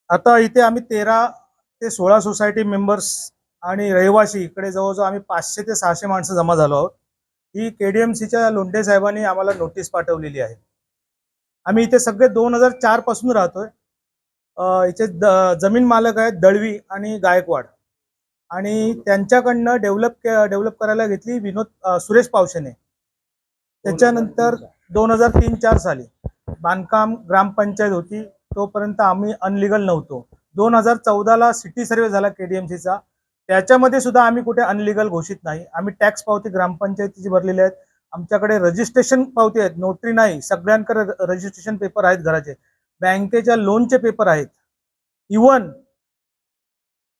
आता इथे आम्ही 13 ते 16 सोसायटी मेंबर्स आणि रहिवासी इकडे जवळजवळ आम्ही 500 ते 600 माणसं जमा झालो आहोत. ही केडीएमसीच्या लोंढे साहेबांनी आम्हाला नोटीस पाठवलेली आहे. आम्ही इथे सगळे 2004 पासून राहतोय. इथे जमीन मालक आहेत दळवी आणि गायकवाड आणि त्यांच्याकडनं डेव्हलप करायला घेतली सुरेश पावशेने. त्याच्यानंतर 2003-4 साली बांधकाम ग्रामपंचायत होती, तोपर्यंत आम्ही अनलिगल नव्हतो. 2014ला सिटी सर्वे झाला केडीएमसीचा, त्याच्यामध्ये सुद्धा आम्ही कुठे अनलिगल घोषित नाही. आम्ही टॅक्स पावती ग्रामपंचायतीची भरलेली आहेत. आमच्याकडे रजिस्ट्रेशन पावती आहेत, नोटरी नाही. सगळ्यांकडे रजिस्ट्रेशन पेपर आहेत घराचे, बँकेच्या लोनचे पेपर आहेत. इवन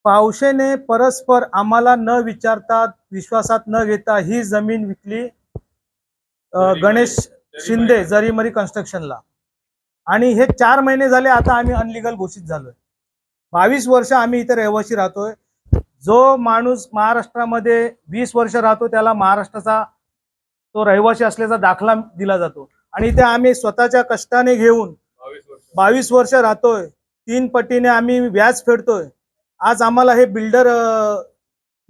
पावशेने परस्पर आम्हाला न विचारता विश्वासात न घेता ही जमीन विकली गणेश शिंदे जरीमरी कन्स्ट्रक्शनला. आणि हे 4 महिने झाले आता आम्ही अनलिगल घोषित झालोय. 22 वर्ष आम्ही इथे रहिवासी राहतोय. जो माणूस महाराष्ट्रामध्ये 20 वर्ष राहतो त्याला महाराष्ट्राचा तो रहिवासी असल्याचा दाखला दिला जातो. आणि इथे आम्ही स्वतःच्या कष्टाने घेऊन 22 वर्ष राहतोय. 3 पटीने आम्ही व्याज फेडतोय. आज आम्हाला हे बिल्डर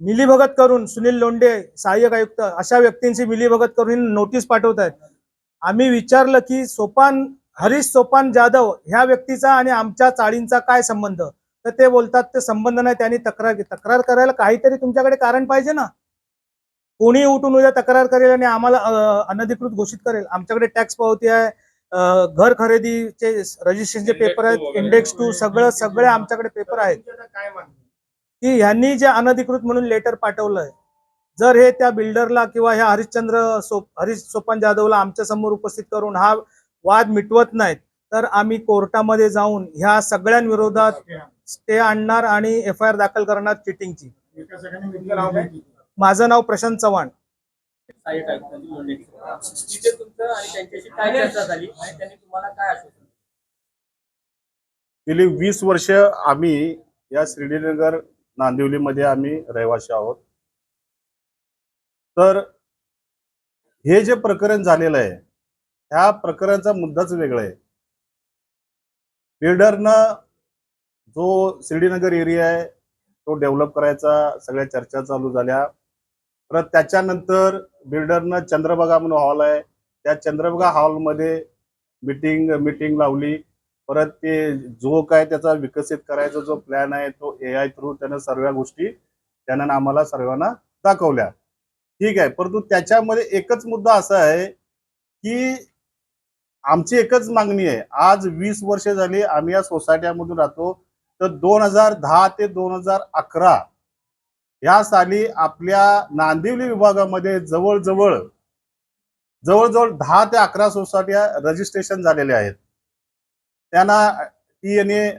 मिलीभगत करून सुनील लोंढे सहाय्यक आयुक्त अशा व्यक्तींची मिलीभगत करून नोटीस पाठवत आहेत. आम्ही विचारलं की हरीश सोपान जाधव ह्या व्यक्तीचा आणि आमच्या चाळींचा काय संबंध, तर ते बोलतात ते संबंध नाही. त्यांनी तक्रार करायला काहीतरी तुमच्याकडे कारण पाहिजे ना. कोणी उठून उद्या तक्रार करेल आणि आम्हाला अनधिकृत घोषित करेल. आमच्याकडे टॅक्स पावती आहे, घर खरेदीचे रजिस्ट्रेशनचे पेपर आहेत, इंडेक्स 2 सगळे आमच्याकडे पेपर आहेत. की ह्यांनी जे अनधिकृत म्हणून लेटर पाठवलंय, जर हे त्या बिल्डरला किंवा ह्या हरीश सोपान जाधवला आमच्या समोर उपस्थित करून हा वाद मिटवत नाहीत, तर आम्ही कोर्टामध्ये जाऊन ह्या सगळ्यांविरोधात स्टे आणणार आणि FIR दाखल करणार चिटिंगची. माझं नाव प्रशांत चव्हाण. गेली 20 वर्ष आम्ही या श्रीनगर नांदिवलीमध्ये आम्ही रहिवासी आहोत. तर हे जे प्रकरण झालेलं आहे, ह्या प्रकरणाचा मुद्दाच वेगळा आहे. बिल्डरनं जो श्रीनगर एरिया आहे तो डेव्हलप करायचा सगळ्या चर्चा चालू झाल्या. परत त्याच्यानंतर बिल्डरनं चंद्रभागा म्हणून हॉल आहे, त्या चंद्रभागा हॉलमध्ये मीटिंग लावली. परत ते जो काय त्याचा विकसित करायचा जो प्लॅन आहे तो AI थ्रू त्यानं सर्व गोष्टी त्यानं आम्हाला सर्वांना दाखवल्या. ठीक आहे, परंतु त्याच्यामध्ये एकच मुद्दा असा आहे की आमची एकच मागणी आहे. आज 20 वर्ष झाली आम्ही या सोसायट्यामधून राहतो. तर 2010 ते 2011 या साली आपल्या नांदिवली विभागामध्ये जवळजवळ 10 ते 11 सोसायट्या रजिस्ट्रेशन झालेल्या आहेत. त्यांना TNA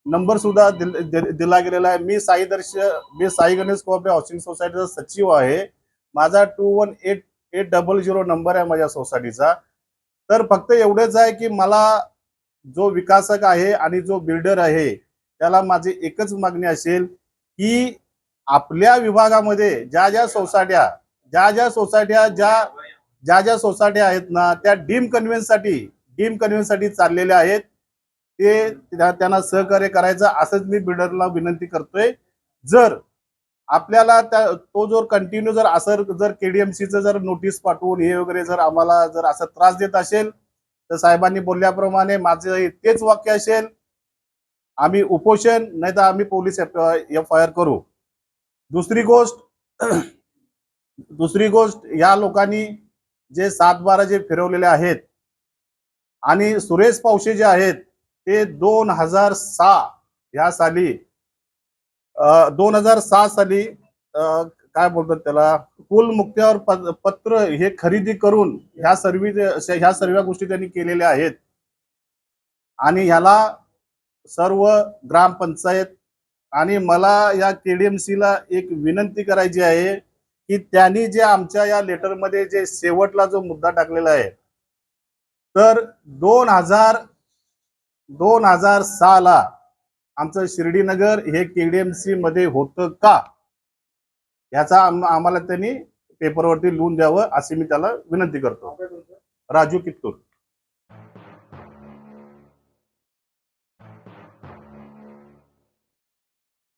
नंबर सुद्धा दिला गेलेला आहे. मी साई गणेश कोऑपरेटिव्ह हाऊसिंग सोसायटीचा सचिव आहे. माझा 218800 नंबर आहे माझ्या सोसायटीचा. तर फक्त एवढंच आहे की मला जो विकासक आहे आणि जो बिल्डर आहे त्याला माझी एकच मागणी असेल की आपल्या विभागामध्ये ज्या सोसायट्या आहेत ना, त्या डीम कन्व्हेन्ससाठी चाललेल्या आहेत. ते त्यांना सहकार्य करायचं असंच मी बिल्डरला विनंती करतोय. जर आपल्याला तो जर कंटिन्यू जर KDMCचं जर नोटीस पाठवून हे वगैरे जर आम्हाला जर असं त्रास देत असेल, तर साहेबांनी बोलल्याप्रमाणे माझं तेच वाक्य असेल, आम्ही उपोषण नाही तर आम्ही पोलीस FIR करू. दुसरी गोष्ट या लोकांनी जे 7/12 जे फिरवलेले आहेत आणि सुरेश पावशे जे आहेत ते 2006 साली काय बोलतात त्याला कुल मुक्त्यावर पत्र हे खरेदी करून ह्या सर्व गोष्टी त्यांनी केलेल्या आहेत. आणि ह्याला सर्व ग्रामपंचायत आणि मला या KDMCला एक विनंती करायची आहे की त्यांनी जे आमच्या या लेटरमध्ये जे शेवटला जो मुद्दा टाकलेला आहे, तर 2006 ला आमचं शिर्डीनगर हे KDMC मध्ये होतं का, याचा आम्हाला त्यांनी पेपरवरती लिहून द्यावं अशी मी त्याला विनंती करतो. राजू कित्तूर.